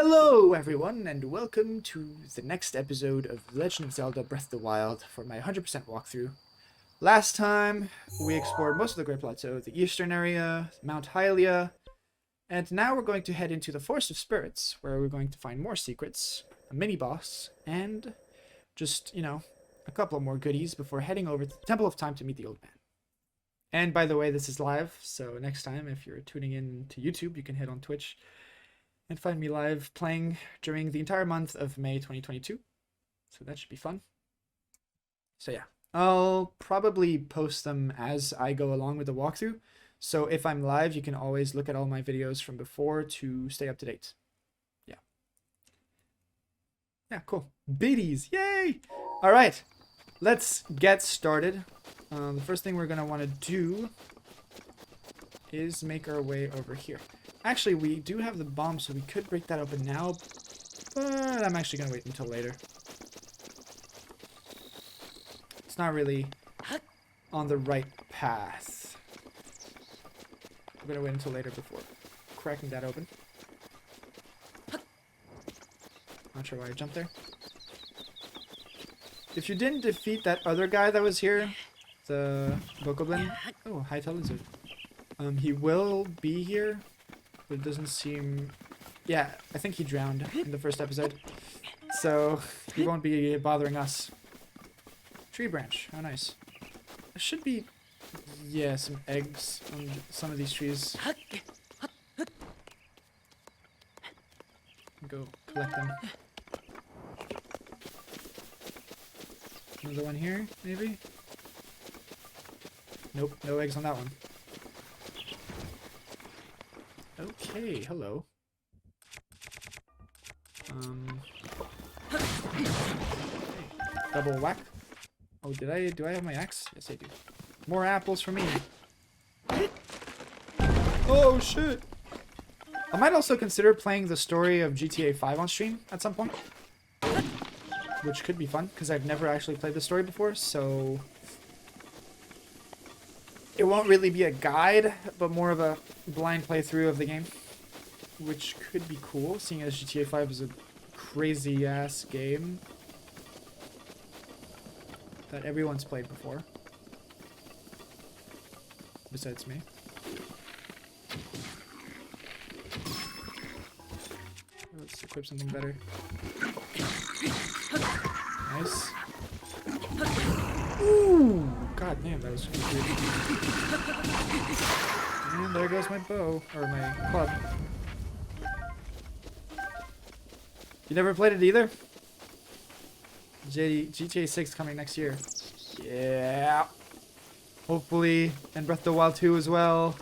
Hello everyone, and welcome to the next episode of Legend of Zelda Breath of the Wild for my 100% walkthrough. Last time, we explored most of the Great Plateau, the eastern area, Mount Hylia, and now we're going to head into the Forest of Spirits, where we're going to find more secrets, a mini-boss, and just, a couple of more goodies before heading over to the Temple of Time to meet the old man. And by the way, this is live, so next time, if you're tuning in to YouTube, you can hit on Twitch and find me live playing during the entire month of May 2022. So that should be fun. So yeah, I'll probably post them as I go along with the walkthrough. So if I'm live, you can always look at all my videos from before to stay up to date. Yeah. Yeah, cool. Biddies, yay! All right, let's get started. The first thing we're gonna want to do is make our way over here. Actually, we do have the bomb, so we could break that open now, but I'm actually going to wait until later. It's not really on the right path. I'm going to wait until later before cracking that open. Not sure why I jumped there. If you didn't defeat that other guy that was here, the Bokoblin, oh, High-tailed lizard, he will be here. But it doesn't seem... Yeah, I think he drowned in the first episode. So, he won't be bothering us. Tree branch. How nice. There should be... Yeah, some eggs on some of these trees. Go collect them. Another one here, maybe? Nope, no eggs on that one. Okay, hello. Okay. Double whack. Oh, do I have my axe? Yes, I do. More apples for me. Oh, shit! I might also consider playing the story of GTA 5 on stream at some point. Which could be fun, because I've never actually played the story before, so... It won't really be a guide, but more of a blind playthrough of the game. Which could be cool, seeing as GTA 5 is a crazy-ass game that everyone's played before. Besides me. Let's equip something better. Nice. Ooh! God damn, that was good. And there goes my bow, or my club. You never played it either? GTA 6 coming next year. Yeah. Hopefully, and Breath of the Wild 2 as well.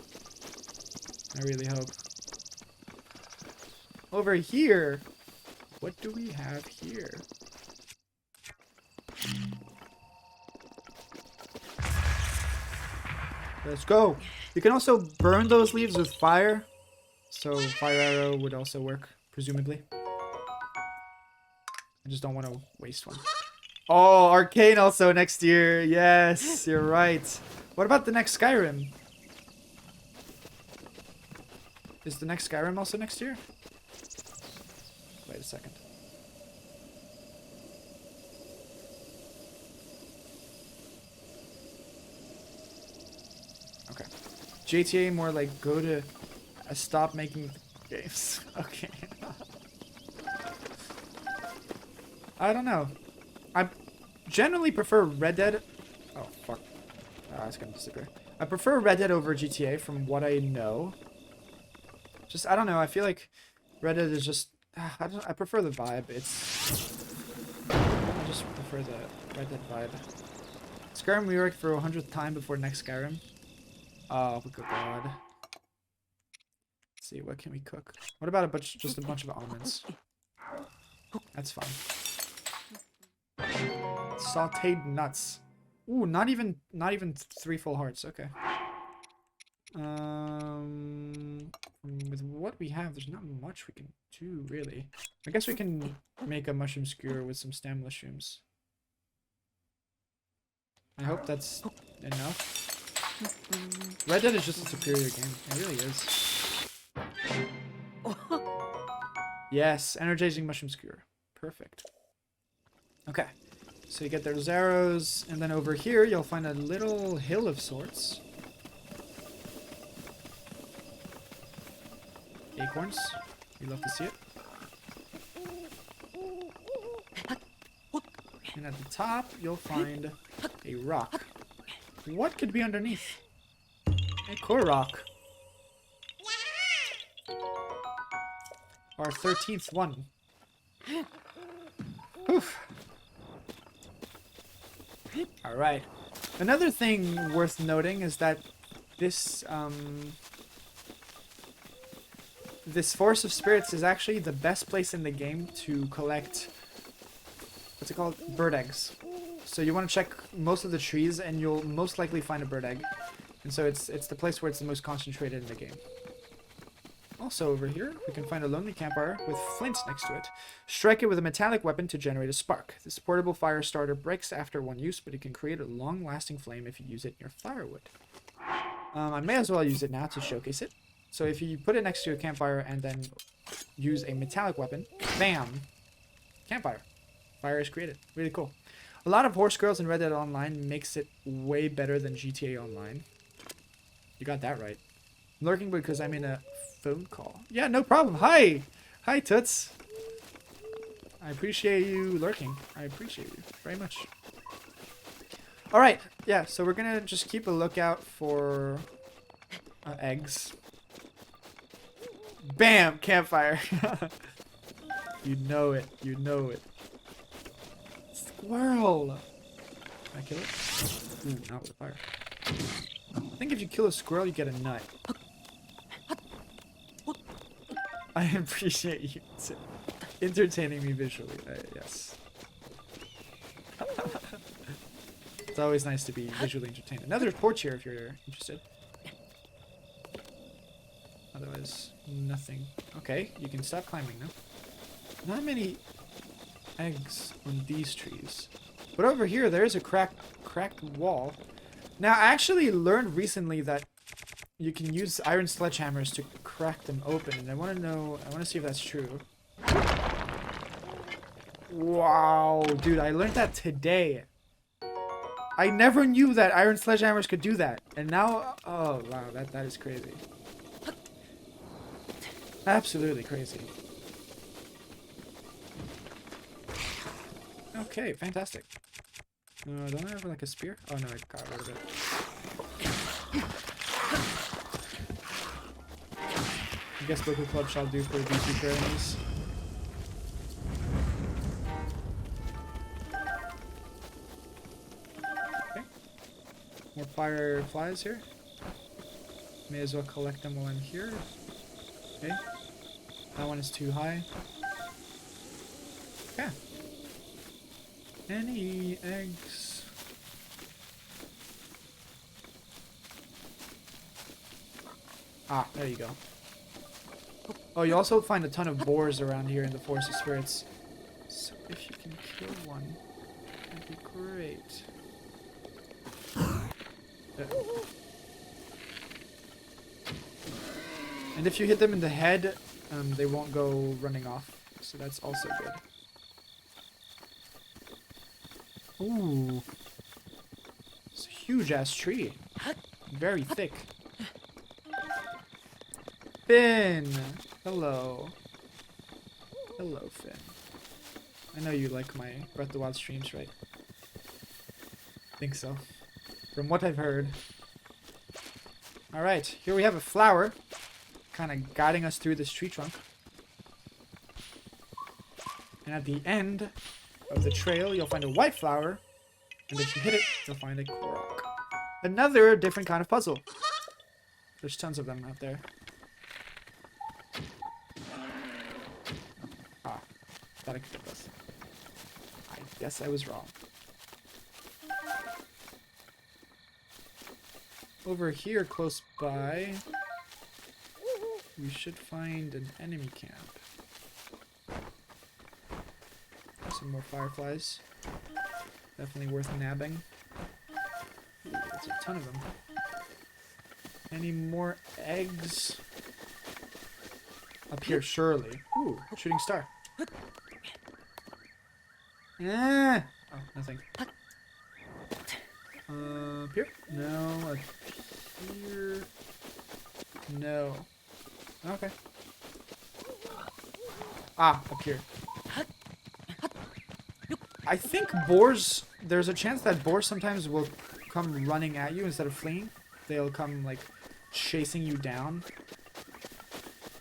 I really hope. Over here, what do we have here? Let's go. You can also burn those leaves with fire. So fire arrow would also work, presumably. I just don't want to waste one. Oh, Arcane also next year. Yes, you're right. What about the next Skyrim? Is the next Skyrim also next year? Wait a second. Okay. GTA more like go to stop making games. Okay. I don't know. I generally prefer Red Dead. Oh, fuck. Oh, it's gonna disappear. I prefer Red Dead over GTA from what I know. Just, I don't know. I feel like Red Dead is just... I prefer the vibe. I just prefer the Red Dead vibe. Skyrim we worked for 100th time before next Skyrim. Oh, good god. Let's see, what can we cook? What about just a bunch of almonds? That's fine. Sauteed nuts. Ooh, not even 3 full hearts. Okay. With what we have, there's not much we can do really. I guess we can make a mushroom skewer with some stem mushrooms. I hope that's enough. Red Dead is just a superior game. It really is. Yes, energizing mushroom skewer. Perfect. Okay. So you get those arrows, and then over here you'll find a little hill of sorts. Acorns. You love to see it. And at the top, you'll find a rock. What could be underneath? A Korok. Our 13th one. Oof. Alright. Another thing worth noting is that this Forest of Spirits is actually the best place in the game to collect, what's it called? Bird eggs. So you want to check most of the trees and you'll most likely find a bird egg. And so it's the place where it's the most concentrated in the game. Also over here, we can find a lonely campfire with flint next to it. Strike it with a metallic weapon to generate a spark. This portable fire starter breaks after one use, but it can create a long-lasting flame if you use it near firewood. I may as well use it now to showcase it. So if you put it next to a campfire and then use a metallic weapon, bam! Campfire. Fire is created. Really cool. A lot of horse girls in Red Dead Online makes it way better than GTA Online. You got that right. I'm lurking because I'm in a phone call. Yeah, no problem. Hi! Hi, Toots. I appreciate you lurking. I appreciate you very much. Alright, yeah, so we're gonna just keep a lookout for eggs. Bam! Campfire. You know it. You know it. Squirrel! Can I kill it? Ooh, not with fire. I think if you kill a squirrel, you get a nut. I appreciate you entertaining me visually. Yes. It's always nice to be visually entertained. Another torch here if you're interested. Otherwise, nothing. Okay, you can stop climbing now. Not many eggs on these trees. But over here, there is a cracked wall. Now, I actually learned recently that you can use iron sledgehammers to crack them open, and I want to see if that's true. Wow, dude, I learned that today. I never knew that iron sledgehammers could do that, and now, oh wow, that is crazy. Absolutely crazy. Okay, fantastic. Don't I have like a spear? Oh no, I got rid of it. I guess Boku Club shall do for these future enemies. Okay. More fireflies here. May as well collect them while I'm here. Okay. That one is too high. Yeah. Any eggs? Ah, there you go. Oh, you also find a ton of boars around here in the Forest of Spirits. So if you can kill one, that'd be great. And if you hit them in the head, they won't go running off. So that's also good. Ooh. It's a huge-ass tree. Very thick. Finn! Hello. Hello, Finn. I know you like my Breath of the Wild streams, right? I think so. From what I've heard. Alright, here we have a flower. Kind of guiding us through this tree trunk. And at the end of the trail, you'll find a white flower. And if you hit it, you'll find a Korok. Another different kind of puzzle. There's tons of them out there. Ah, thought I could get this. I guess I was wrong. Over here, close by, we should find an enemy camp. Some more fireflies. Definitely worth nabbing. Ooh, that's a ton of them. Any more eggs? Up here, surely. Ooh, shooting star. Ah! Oh, nothing. Up here? No. Up here? No. Okay. Ah, up here. I think boars... There's a chance that boars sometimes will come running at you instead of fleeing. They'll come, like, chasing you down.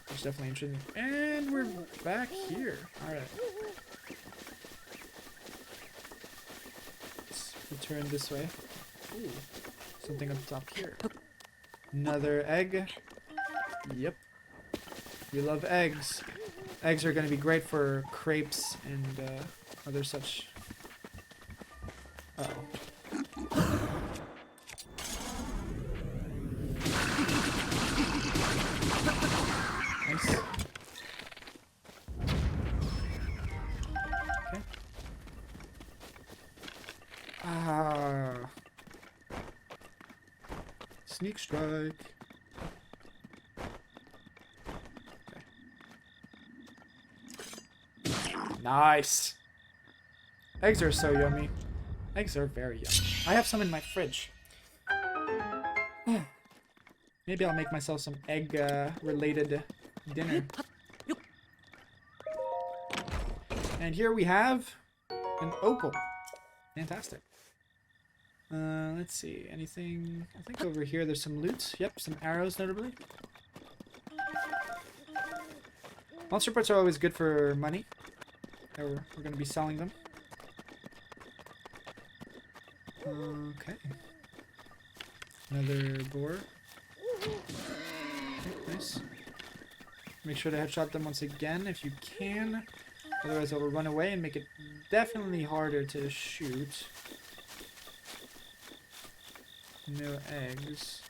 Which is definitely interesting. And we're back here. Alright. Let's return this way. Ooh. Something up top here. Another egg. Yep. We love eggs. Eggs are going to be great for crepes and other such... Uh-oh. Nice. Okay. Ah. Sneak strike. Nice. Eggs are so yummy. Eggs are very yummy. I have some in my fridge. Maybe I'll make myself some egg related dinner. And here we have an opal. Fantastic. Let's see. Anything? I think over here there's some loot. Yep, some arrows notably. Monster parts are always good for money. We're going to be selling them. Okay. Another boar. Okay, nice. Make sure to headshot them once again if you can. Otherwise it will run away and make it definitely harder to shoot. No eggs.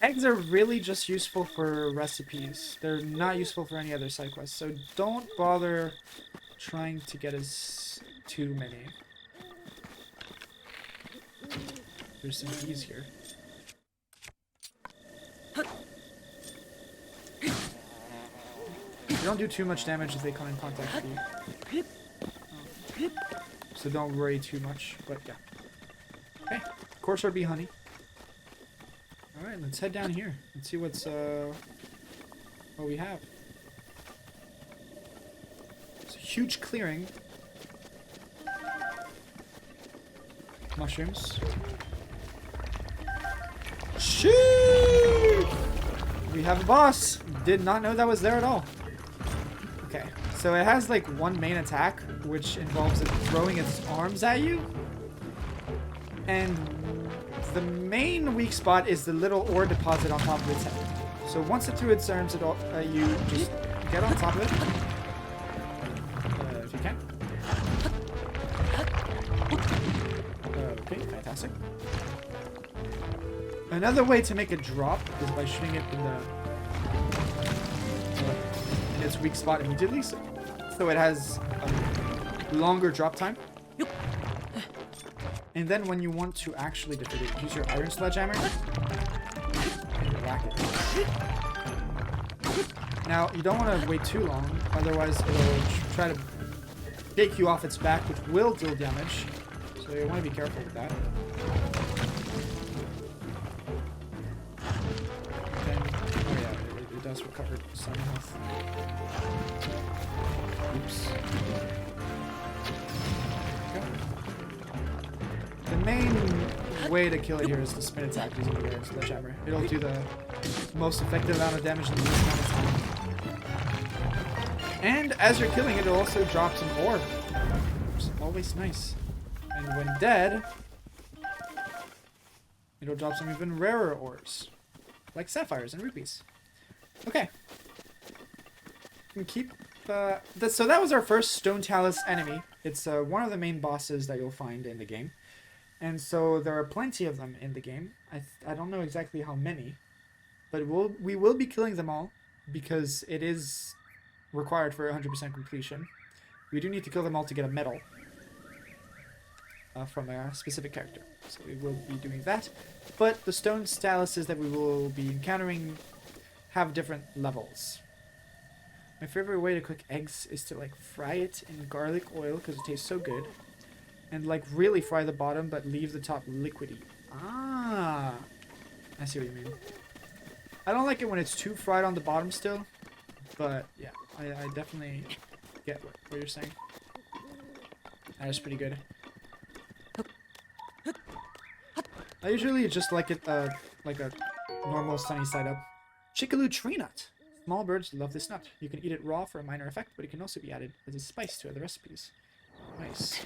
Eggs are really just useful for recipes. They're not useful for any other side quests, so don't bother trying to get us too many. There's some bees here. They don't do too much damage if they come in contact with you. So don't worry too much, but yeah. Okay, course or bee honey. Alright, let's head down here and see what's what we have. It's a huge clearing. Mushrooms. Sheesh! We have a boss. Did not know that was there at all. Okay, so it has like one main attack, which involves it throwing its arms at you. And the main weak spot is the little ore deposit on top of its head. So once it threw its arms at you, just get on top of it. If you can. Okay, fantastic. Another way to make it drop is by shooting it in its weak spot immediately, so it has a longer drop time. And then when you want to actually defeat it, use your iron sledgehammer and whack it. Now, you don't want to wait too long, otherwise it'll try to take you off its back, which will deal damage. So you want to be careful with that. Then, oh yeah, it does recover some health. Oops. The main way to kill it here is the spin attack using the iron sledgehammer. It'll do the most effective amount of damage in the least amount of time. And as you're killing it, it'll also drop some ore. Which is always nice. And when dead, it'll drop some even rarer ores. Like sapphires and rupees. Okay. You can keep... so that was our first Stone Talus enemy. It's one of the main bosses that you'll find in the game. And so there are plenty of them in the game. I don't know exactly how many, but we will be killing them all because it is required for 100% completion. We do need to kill them all to get a medal from a specific character. So we will be doing that. But the stone taluses that we will be encountering have different levels. My favorite way to cook eggs is to like fry it in garlic oil because it tastes so good. And like really fry the bottom but leave the top liquidy. Ah, I see what you mean. I don't like it when it's too fried on the bottom still. But yeah, I definitely get what you're saying. That is pretty good. I usually just like it like a normal sunny side up. Chickaloo tree nut. Small birds love this nut. You can eat it raw for a minor effect, but it can also be added as a spice to other recipes. Nice.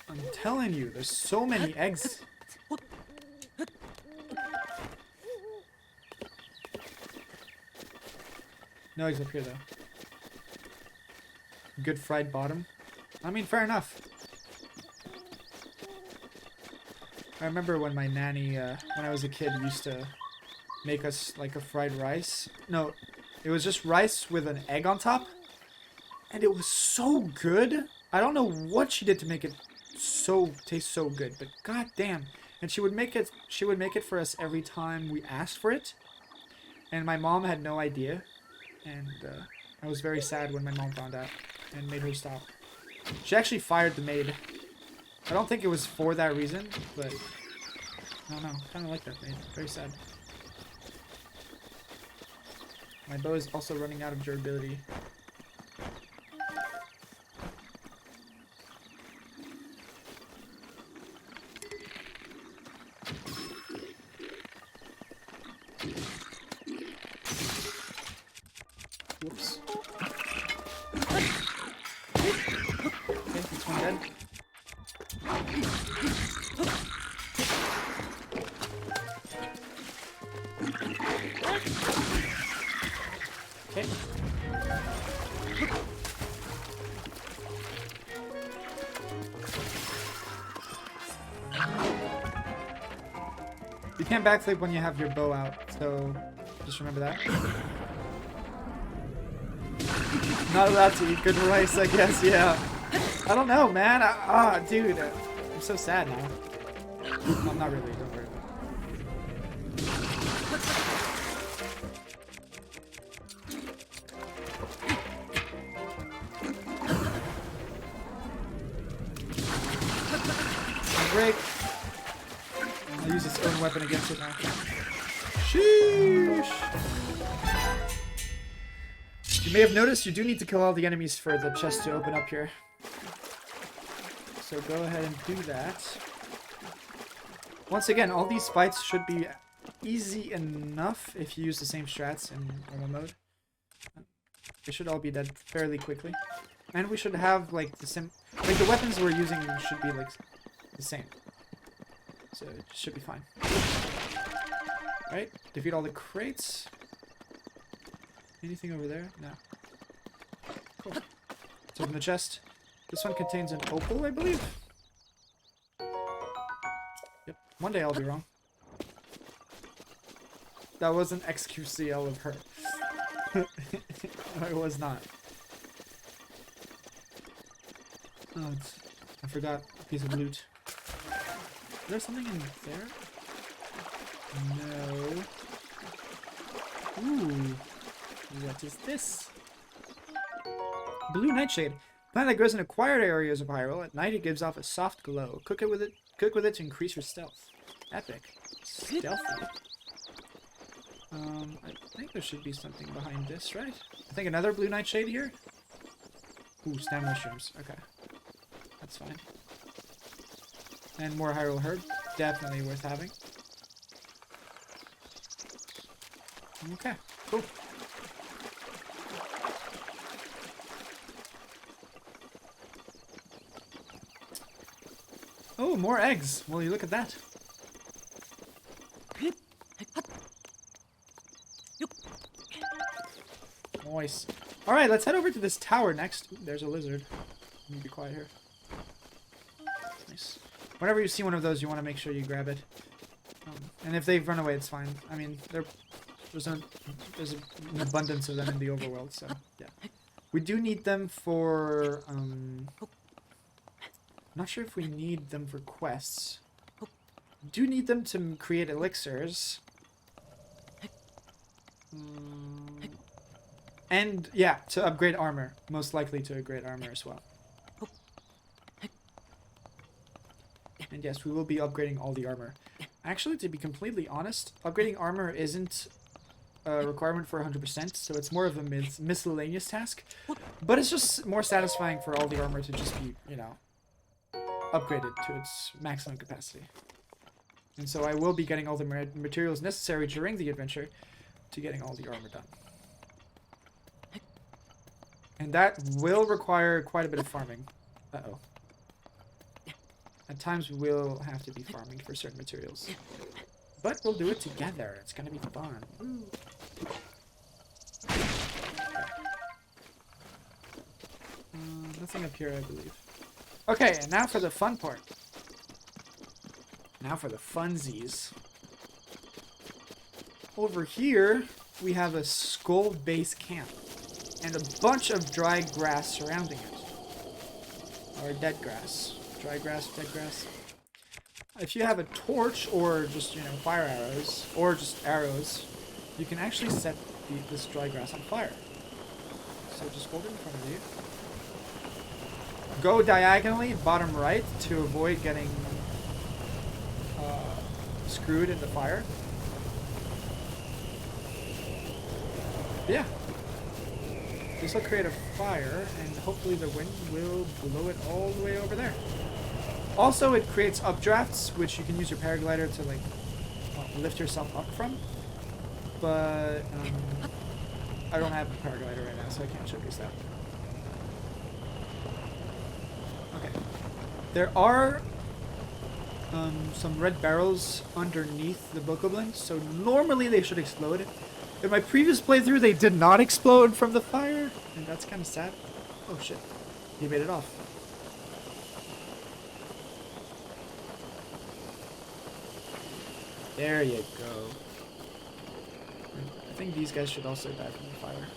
I'm telling you, there's so many eggs. No eggs up here though. Good fried bottom. I mean, fair enough. I remember when my nanny, when I was a kid, used to make us like a fried rice. No, it was just rice with an egg on top. And it was so good. I don't know what she did to make it taste so good, but goddamn. And she would make it for us every time we asked for it. And my mom had no idea. And I was very sad when my mom found out and made her stop. She actually fired the maid. I don't think it was for that reason, but I don't know. Kind of like that maid. Very sad. My bow is also running out of durability. Whoops. Okay, this one dead. Okay. You can't backflip when you have your bow out, so just remember that. Not allowed to eat good rice, I guess, yeah. I don't know, man. Dude, I'm so sad now. I'm not really, don't worry about it. Break. I'll use its own weapon against it now. Sheesh! You may have noticed you do need to kill all the enemies for the chest to open up here. So go ahead and do that. Once again, all these fights should be easy enough if you use the same strats in normal mode. They should all be dead fairly quickly. And we should have like the weapons we're using should be like the same. So it should be fine. Right? Defeat all the crates. Anything over there? No. Cool. Let's open the chest. This one contains an opal, I believe. Yep. One day I'll be wrong. That was an XQCL of her. No, it was not. Oh, I forgot a piece of loot. Is there something in there? No. Ooh. What is this? Blue nightshade. Plant that grows in acquired areas of Hyrule. At night it gives off a soft glow. Cook with it to increase your stealth. Epic. Stealthy. I think there should be something behind this, right? I think another blue nightshade here. Ooh, stem mushrooms. Okay. That's fine. And more Hyrule herb. Definitely worth having. Okay, cool. Oh, more eggs. Will you look at that? Nice. Alright, let's head over to this tower next. Ooh, there's a lizard. Let me be quiet here. Nice. Whenever you see one of those, you want to make sure you grab it. And if they've run away, it's fine. I mean, there's an abundance of them in the overworld, so yeah. We do need them for... I'm not sure if we need them for quests. We do need them to create elixirs. And yeah, to upgrade armor. Most likely to upgrade armor as well. And yes, we will be upgrading all the armor. Actually, to be completely honest, upgrading armor isn't a requirement for 100%, so it's more of a miscellaneous task. But it's just more satisfying for all the armor to just be, you know, upgraded to its maximum capacity. And so I will be getting all the materials necessary during the adventure to getting all the armor done. And that will require quite a bit of farming. Uh-oh. At times we will have to be farming for certain materials. But we'll do it together. It's gonna be fun. Nothing up here, I believe. Okay, and now for the fun part. Now for the funsies. Over here, we have a skull base camp. And a bunch of dry grass surrounding it. Or dead grass. Dry grass, dead grass. If you have a torch or just, you know, fire arrows, or just arrows, you can actually set this dry grass on fire. So just hold it in front of you. Go diagonally, bottom right, to avoid getting screwed in the fire. Yeah. This will create a fire, and hopefully the wind will blow it all the way over there. Also, it creates updrafts, which you can use your paraglider to, like, lift yourself up from. But, I don't have a paraglider right now, so I can't showcase that. Okay. There are some red barrels underneath the bokoblin, so normally they should explode. In my previous playthrough, they did not explode from the fire, and that's kind of sad. Oh shit, he made it off. There you go. I think these guys should also die from the fire.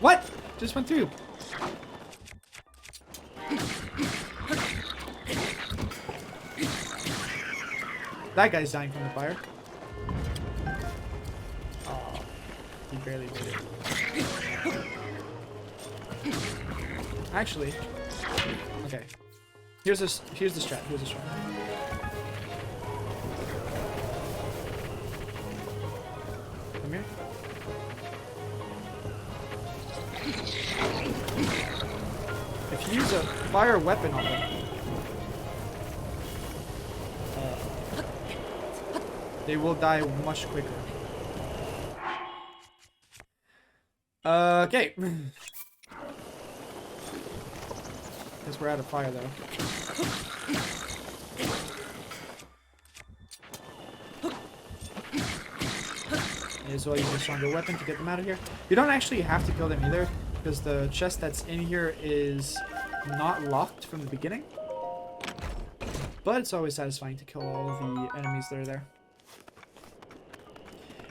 What? Just went through. That guy's dying from the fire. Oh, he barely made it. Actually, okay. Here's the strat. Here's the strat. Come here. If you use a fire weapon on them, they will die much quicker. Okay. Guess we're out of fire though. May as well use a stronger weapon to get them out of here. You don't actually have to kill them either, because the chest that's in here is not locked from the beginning. But it's always satisfying to kill all the enemies that are there.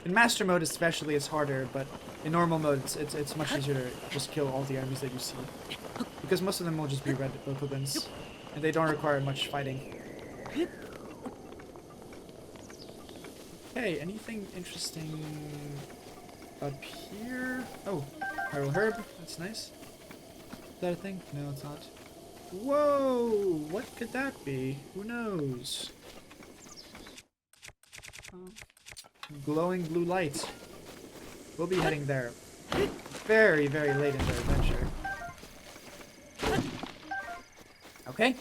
In Master Mode especially, it's harder, but in normal mode, it's much easier to just kill all the enemies that you see. Because most of them will just be red bokoblins, and they don't require much fighting. Hey, anything interesting up here? Oh, Pyro Herb, that's nice. Is that a thing? No, it's not. Whoa! What could that be? Who knows? Glowing blue light. We'll be heading there very, very late in the adventure. Okay.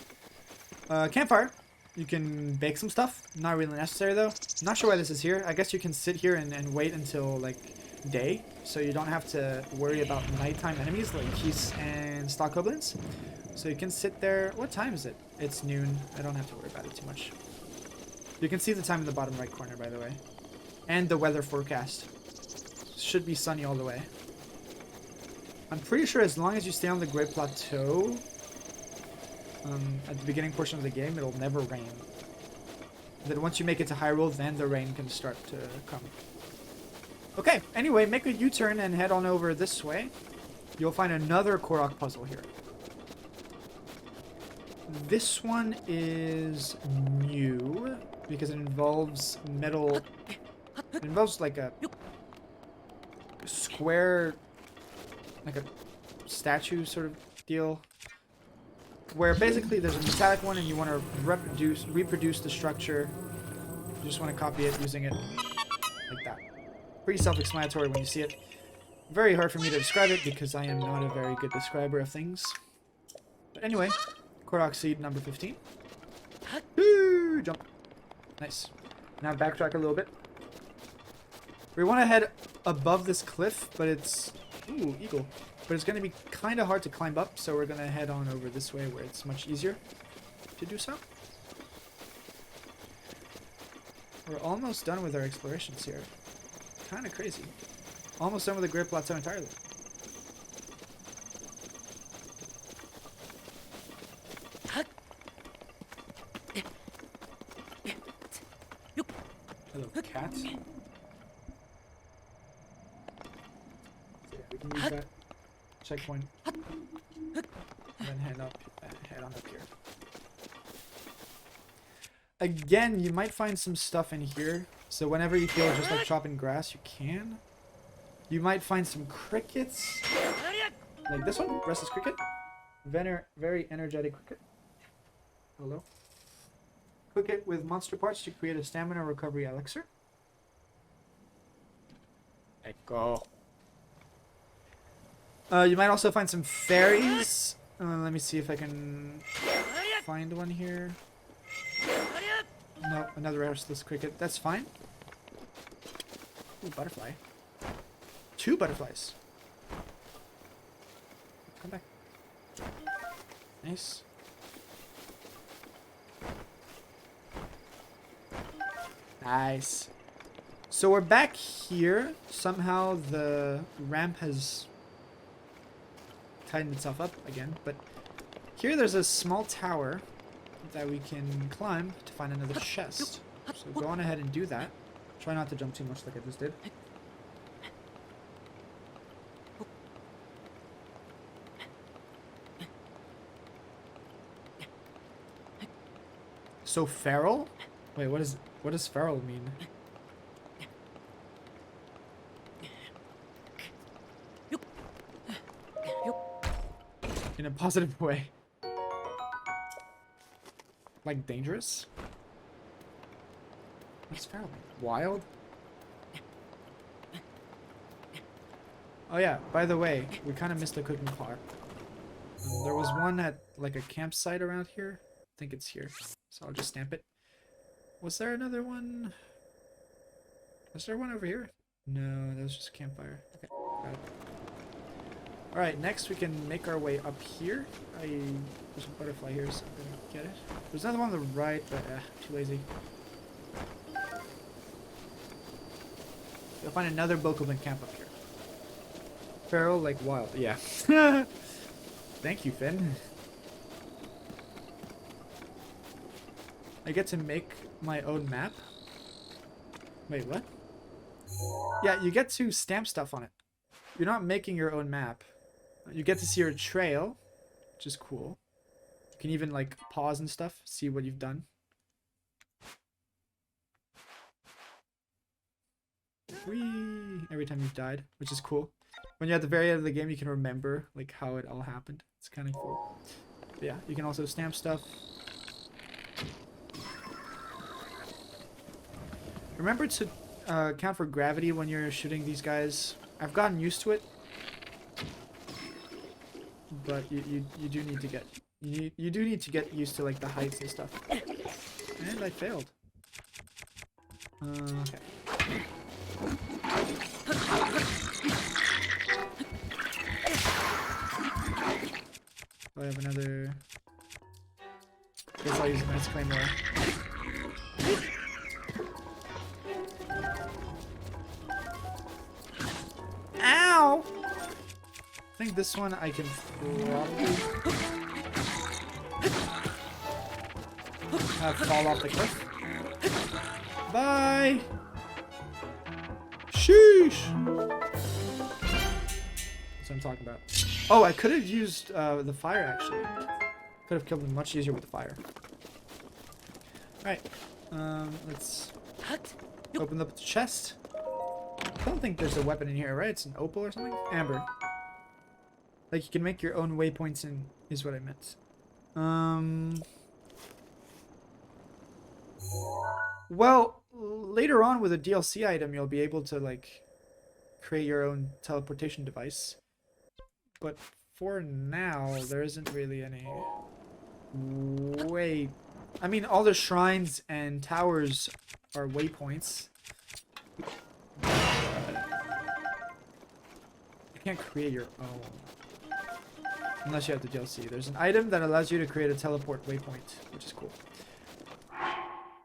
Campfire. You can bake some stuff. Not really necessary though. Not sure why this is here. I guess you can sit here and wait until like day, so you don't have to worry about nighttime enemies like geese and stock goblins. So you can sit there. What time is it? It's noon. I don't have to worry about it too much. You can see the time in the bottom right corner, by the way. And the weather forecast. Should be sunny all the way. I'm pretty sure as long as you stay on the Great Plateau, at the beginning portion of the game, it'll never rain. And then once you make it to Hyrule, then the rain can start to come. Okay, anyway, make a U-turn and head on over this way. You'll find another Korok puzzle here. This one is new because it involves metal It involves like a square, like a statue sort of deal, where basically there's a metallic one and you want to reproduce the structure. You just want to copy it using it like that. Pretty self-explanatory when you see it. Very hard for me to describe it because I am not a very good describer of things. But anyway, Koroks seed number 15. Woo, jump. Nice. Now backtrack a little bit. We want to head above this cliff, but it's... Ooh, eagle. But it's going to be kind of hard to climb up, so we're going to head on over this way where it's much easier to do so. We're almost done with our explorations here. Kind of crazy. Almost done with the Great Plateau entirely. Hello, cat. Yeah, we can use that checkpoint. And then head on up here. Again, you might find some stuff in here. So whenever you feel just like chopping grass, you can. You might find some crickets. Like this one, restless cricket. Very energetic cricket. Hello. Cook it with monster parts to create a stamina recovery elixir. Echo. You might also find some fairies. Let me see if I can find one here. No, another restless cricket. That's fine. Ooh, butterfly. 2 butterflies. Come back. Nice. Nice. So we're back here. Somehow the ramp has tightened itself up again. But here there's a small tower that we can climb to find another chest. So go on ahead and do that. Try not to jump too much like I just did. So feral? Wait, what does feral mean? In a positive way. Like dangerous? What's feral mean? Wild? Oh yeah, by the way, we kind of missed the cooking pot. There was one at like a campsite around here. I think it's here. So I'll just stamp it. Was there another one? Was there one over here? No, that was just a campfire. Okay, got it. Alright, next we can make our way up here. There's a butterfly here, so I'm gonna get it. There's another one on the right, but too lazy. You'll find another Bokoblin camp up here. Feral, like wild. Yeah. Thank you, Finn. I get to make my own map. Wait, what? Yeah, you get to stamp stuff on it. You're not making your own map. You get to see your trail, which is cool. You can even like pause and stuff, see what you've done. Whee! Every time you've died, which is cool. When you're at the very end of the game, you can remember like how it all happened. It's kind of cool. But yeah, you can also stamp stuff. Remember to count for gravity when you're shooting these guys. I've gotten used to it, but you do need to get you do need to get used to like the heights and stuff. And I failed. Okay. I have another. Guess I'll use a nice claymore. Ow! I think this one I can probably fall off the cliff. Bye! Sheesh! That's what I'm talking about. Oh, I could have used the fire actually. Could have killed them much easier with the fire. Alright. Let's Open up the chest. I don't think there's a weapon in here, right? It's an opal or something? Amber. Like, you can make your own waypoints in, is what I meant. Well, later on with a DLC item, you'll be able to, like, create your own teleportation device. But for now, there isn't really any way. I mean, all the shrines and towers are waypoints. You can't create your own. Unless you have the DLC. There's an item that allows you to create a teleport waypoint, which is cool.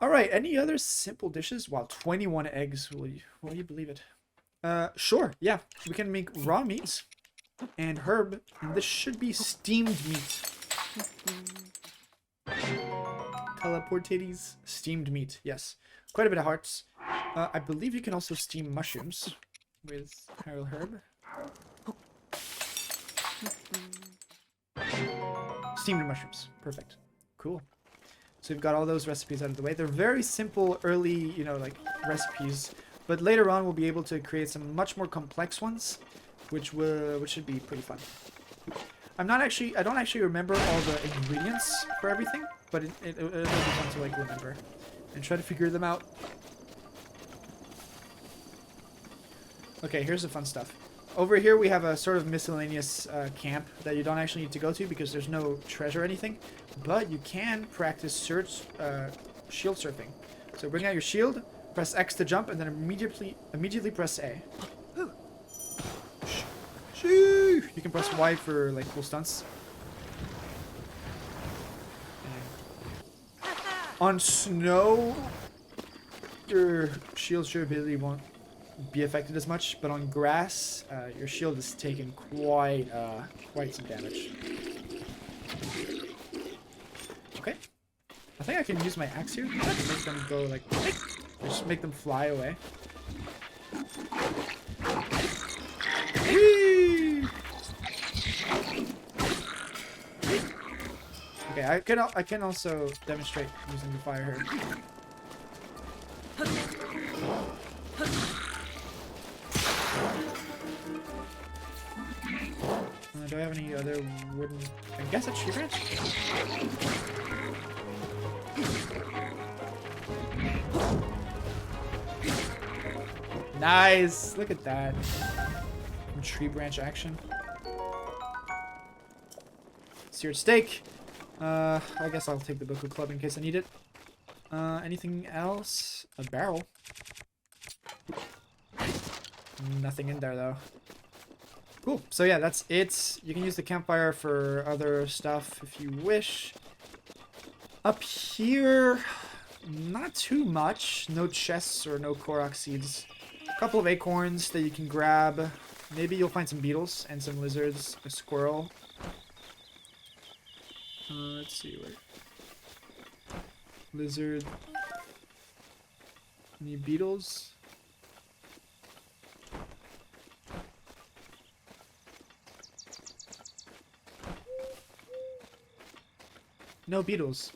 Alright, any other simple dishes? Wow, 21 eggs. Will you believe it? Sure, yeah. We can make raw meat and herb, and this should be steamed meat. Teleportities. Steamed meat, yes. Quite a bit of hearts. I believe you can also steam mushrooms with Harold Herb. Steamed mushrooms. Perfect. Cool. So we've got all those recipes out of the way. They're very simple, early, you know, like, recipes. But later on, we'll be able to create some much more complex ones, which should be pretty fun. I don't actually remember all the ingredients for everything, but it'll be fun to, like, remember and try to figure them out. Okay, here's the fun stuff. Over here we have a sort of miscellaneous camp that you don't actually need to go to because there's no treasure or anything, but you can practice shield surfing. So bring out your shield, press X to jump, and then immediately press A. You can press Y for like cool stunts. And on snow, your shield durability won't be affected as much, but on grass, your shield is taking quite some damage. Okay, I think I can use my axe here to make them go like, just make them fly away. Whee! Okay, I can also demonstrate using the fire herb. Do I have any other wooden... I guess a tree branch? Nice! Look at that. Tree branch action. Seared steak. I guess I'll take the book of club in case I need it. Anything else? A barrel. Nothing in there though. Cool. So yeah, that's it. You can use the campfire for other stuff if you wish. Up here, not too much. No chests or no Koroks seeds. A couple of acorns that you can grab. Maybe you'll find some beetles and some lizards. A squirrel. Let's see where. Lizard. Any beetles? No beetles.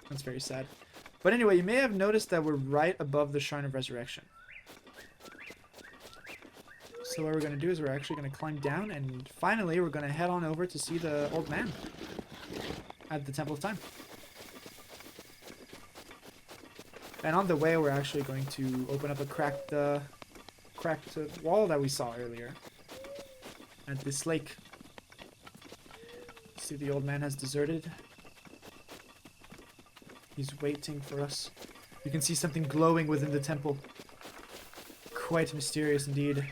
That's very sad. But anyway, you may have noticed that we're right above the Shrine of Resurrection. So what we're going to do is we're actually going to climb down, and finally we're going to head on over to see the old man at the Temple of Time. And on the way, we're actually going to open up a cracked wall that we saw earlier at this lake. See, the old man has deserted. He's waiting for us. You can see something glowing within the temple. Quite mysterious indeed.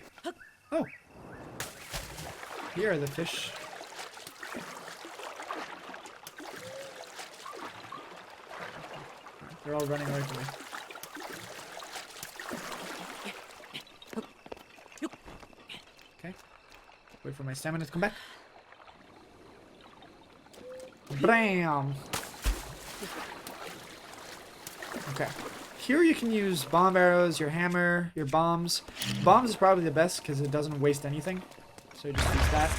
Oh! Here are the fish. They're all running away from me. Okay. Wait for my stamina to come back. Bam! Okay. Here you can use bomb arrows, your hammer, your bombs. Bombs is probably the best because it doesn't waste anything. So you just use that.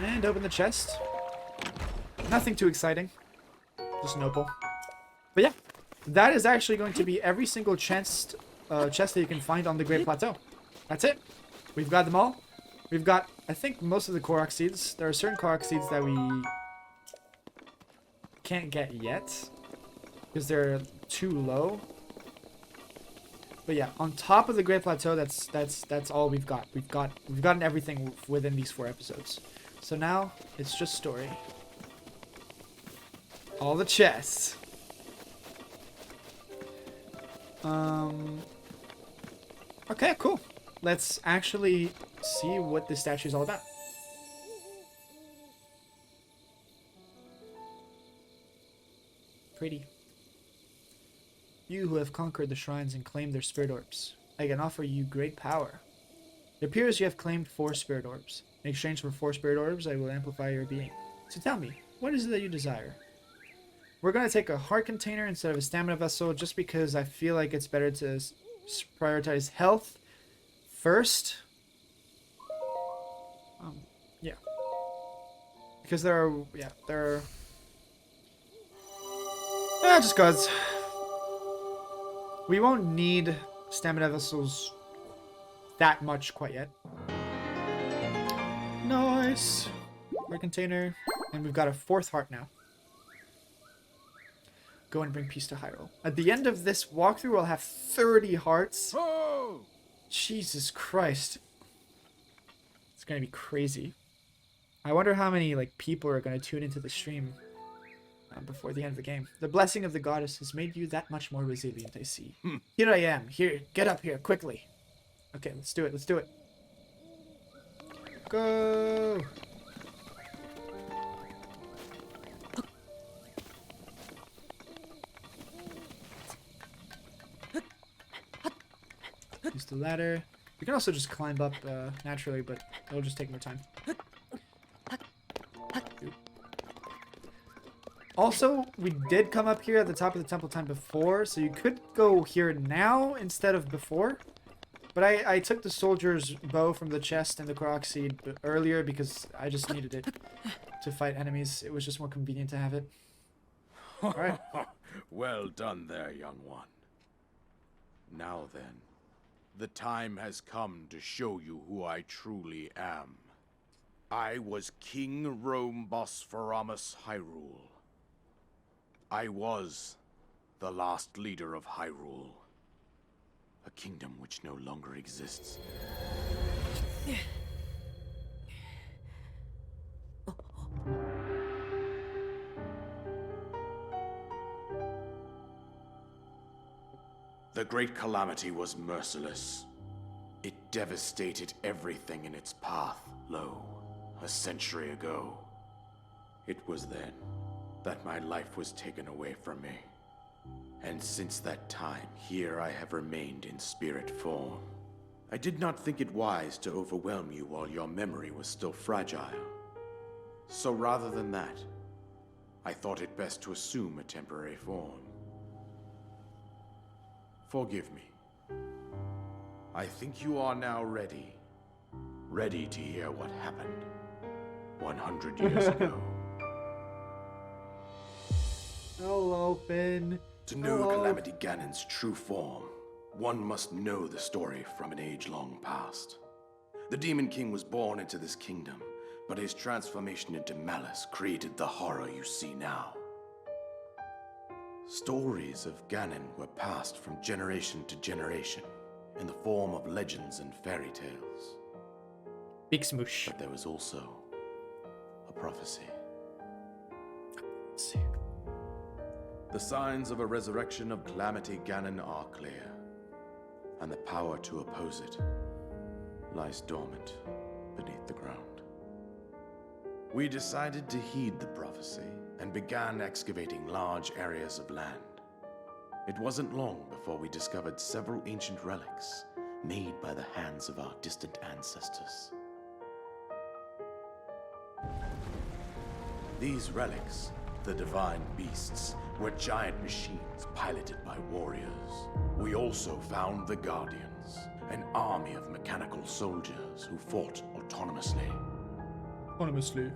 And open the chest. Nothing too exciting. Just an opal. But yeah, that is actually going to be every single chest chests that you can find on the Great Plateau. That's it. We've got them all. We've got, I think, most of the Koroks seeds. There are certain Koroks seeds that we can't get yet because they're too low. But yeah, on top of the Great Plateau, that's all we've got. We've gotten everything within these 4 episodes. So now it's just story. All the chests. Okay, cool. Let's actually see what this statue is all about. Pretty. You who have conquered the shrines and claimed their spirit orbs, I can offer you great power. It appears you have claimed 4 spirit orbs. In exchange for 4 spirit orbs, I will amplify your being. So tell me, what is it that you desire? We're going to take a heart container instead of a stamina vessel just because I feel like it's better to prioritize health first. Yeah. Because there are... just cause. We won't need stamina vessels that much quite yet. Nice. Heart container. And we've got a 4th heart now. Go and bring peace to Hyrule. At the end of this walkthrough, we'll have 30 hearts. Oh! Jesus Christ. It's gonna be crazy. I wonder how many people are gonna tune into the stream before the end of the game. The blessing of the goddess has made you that much more resilient, I see. Here I am. Here, get up here, quickly. Okay, let's do it. Let's do it. Go! Use the ladder. We can also just climb up naturally, but it'll just take more time. Also, we did come up here at the top of the temple time before, so you could go here now instead of before. But I took the soldier's bow from the chest and the Korok seed earlier because I just needed it to fight enemies. It was just more convenient to have it. Alright. Well done there, young one. Now then, the time has come to show you who I truly am. I was King Rhombospheramus Hyrule. I was the last leader of Hyrule, a kingdom which no longer exists. The Great Calamity was merciless. It devastated everything in its path, lo, a century ago. It was then that my life was taken away from me. And since that time, here I have remained in spirit form. I did not think it wise to overwhelm you while your memory was still fragile. So rather than that, I thought it best to assume a temporary form. Forgive me. I think you are now ready. Ready to hear what happened 100 years ago. I'll open. To know Calamity Ganon's true form, one must know the story from an age-long past. The Demon King was born into this kingdom, but his transformation into malice created the horror you see now. Stories of Ganon were passed from generation to generation in the form of legends and fairy tales. Big smoosh. But there was also a prophecy. Let's see. The signs of a resurrection of Calamity Ganon are clear, and the power to oppose it lies dormant beneath the ground. We decided to heed the prophecy and began excavating large areas of land. It wasn't long before we discovered several ancient relics made by the hands of our distant ancestors. These relics, the divine beasts, were giant machines piloted by warriors. We also found the Guardians, an army of mechanical soldiers who fought autonomously. Autonomously.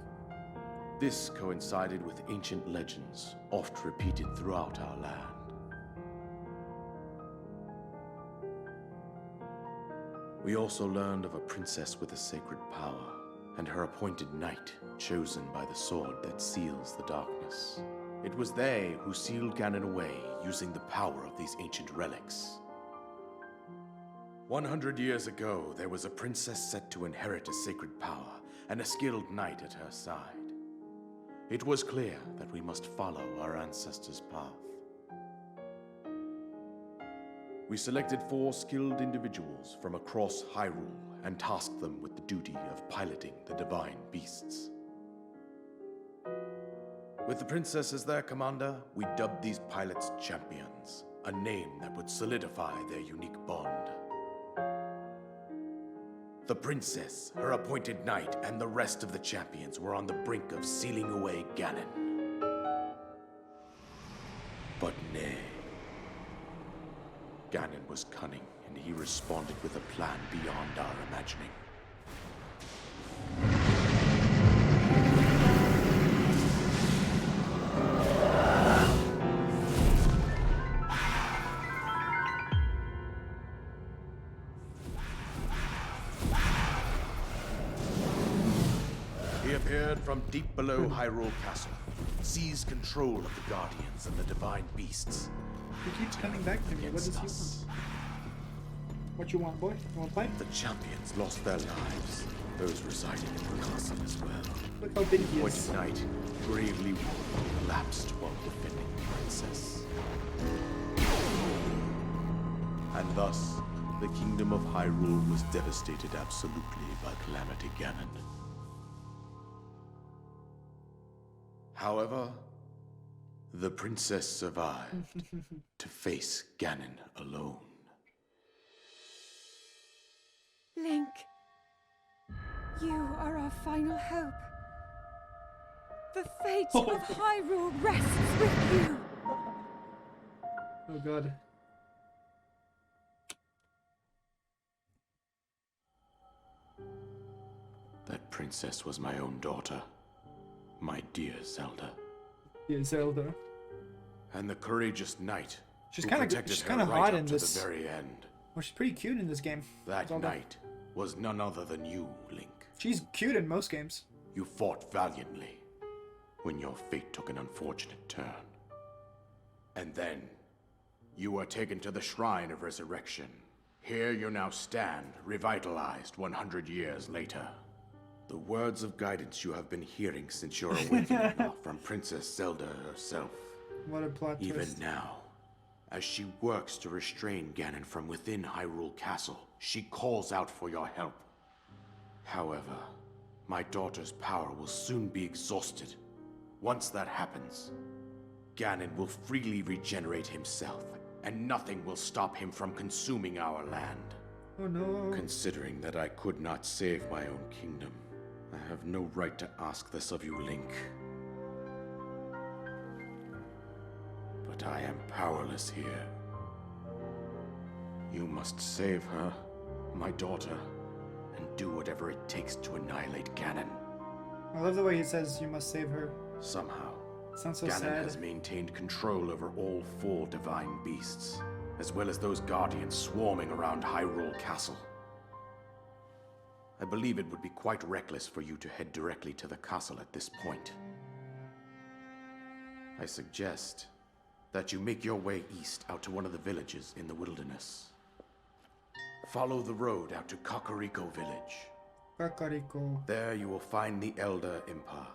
This coincided with ancient legends, oft repeated throughout our land. We also learned of a princess with a sacred power, and her appointed knight, chosen by the sword that seals the darkness. It was they who sealed Ganon away using the power of these ancient relics. 100 years ago, there was a princess set to inherit a sacred power, and a skilled knight at her side. It was clear that we must follow our ancestors' path. We selected 4 skilled individuals from across Hyrule and tasked them with the duty of piloting the divine beasts. With the princess as their commander, we dubbed these pilots champions, a name that would solidify their unique bond. The princess, her appointed knight, and the rest of the champions were on the brink of sealing away Ganon. But nay. Ganon was cunning, and he responded with a plan beyond our imagining. He appeared from deep below Hyrule Castle, seized control of the Guardians and the Divine Beasts. He keeps coming back to me. What does he want? What you want, boy? You want to play? The champions lost their lives, those residing in the castle as well. Look how big he The is. appointed knight, bravely wounded, collapsed while defending the princess. And thus, the kingdom of Hyrule was devastated absolutely by Calamity Ganon. However, the princess survived to face Ganon alone. Link, you are our final hope. The fate of Hyrule rests with you. Oh god. That princess was my own daughter, my dear Zelda. Yeah, Zelda. And the courageous knight She's who kind protected of her right hot up in to this. the very end. Well, she's pretty cute in this game. That Zelda. knight was none other than you, Link. She's cute in most games. You fought valiantly when your fate took an unfortunate turn. And then, you were taken to the Shrine of Resurrection. Here you now stand, revitalized 100 years later. The words of guidance you have been hearing since your awakening are from Princess Zelda herself. What a plot Even twist. now, as she works to restrain Ganon from within Hyrule Castle, she calls out for your help. However, my daughter's power will soon be exhausted. Once that happens, Ganon will freely regenerate himself, and nothing will stop him from consuming our land. Oh no. Considering that I could not save my own kingdom, I have no right to ask this of you, Link. But I am powerless here. You must save her, my daughter, and do whatever it takes to annihilate Ganon. I love the way he says you must save her. Somehow, Sounds so Ganon sad. has maintained control over all 4 divine beasts, as well as those guardians swarming around Hyrule Castle. I believe it would be quite reckless for you to head directly to the castle at this point. I suggest that you make your way east out to one of the villages in the wilderness. Follow the road out to Kakariko Village. Kakariko. There you will find the Elder Impa.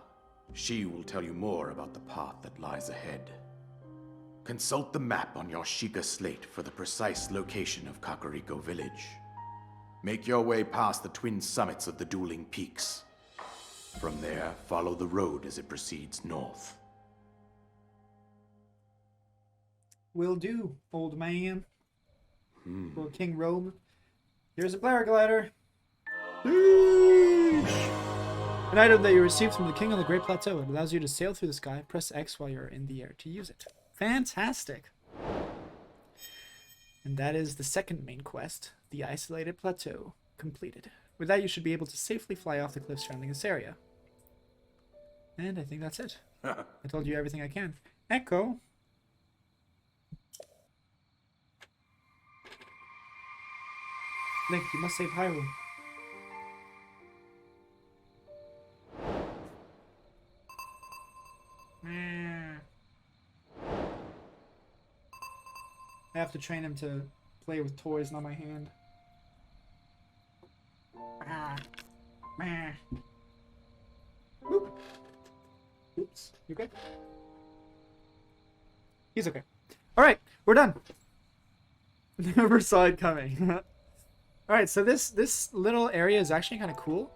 She will tell you more about the path that lies ahead. Consult the map on your Sheikah slate for the precise location of Kakariko Village. Make your way past the twin summits of the dueling peaks. From there, follow the road as it proceeds north. Will do, old man. For King Rome. Here's a paraglider. An item that you received from the king on the Great Plateau. It allows you to sail through the sky. Press X while you're in the air to use it. Fantastic. And that is the second main quest, the Isolated Plateau, completed. With that, you should be able to safely fly off the cliffs surrounding this area. And I think that's it. I told you everything I can. Echo. Link, you must save Hyrule. I have to train him to play with toys, not my hand. Oop. Oops. You okay? He's okay. Alright, we're done. Never saw it coming. Alright, so this little area is actually kind of cool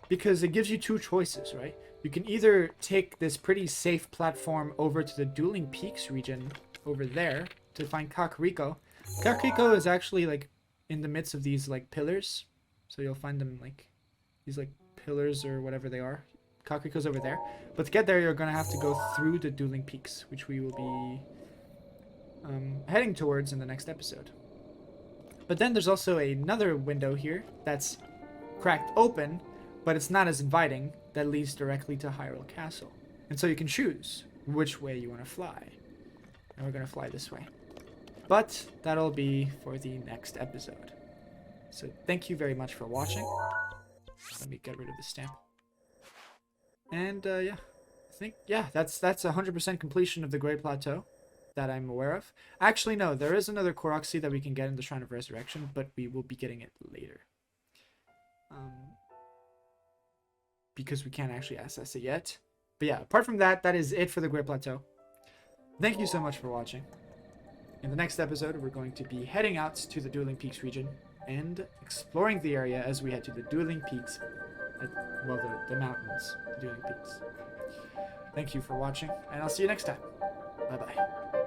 because it gives you two choices, right? You can either take this pretty safe platform over to the Dueling Peaks region over there to find Kakariko. Kakariko is actually like in the midst of these like pillars. So you'll find them like these like pillars or whatever they are. Kakariko's over there. But to get there, you're going to have to go through the Dueling Peaks, which we will be heading towards in the next episode. But then there's also another window here that's cracked open, but it's not as inviting, that leads directly to Hyrule Castle. And so you can choose which way you want to fly. And we're going to fly this way. But that'll be for the next episode. So thank you very much for watching. Let me get rid of the stamp. And yeah, I think, yeah, that's 100% completion of the Great Plateau that I'm aware of. Actually, no, there is another Koroks that we can get in the Shrine of Resurrection, but we will be getting it later. Because we can't actually access it yet. But yeah, apart from that, that is it for the Great Plateau. Thank you so much for watching. In the next episode, we're going to be heading out to the Dueling Peaks region and exploring the area as we head to the Dueling Peaks, well, the mountains, the Dueling Peaks. Thank you for watching, and I'll see you next time. Bye-bye.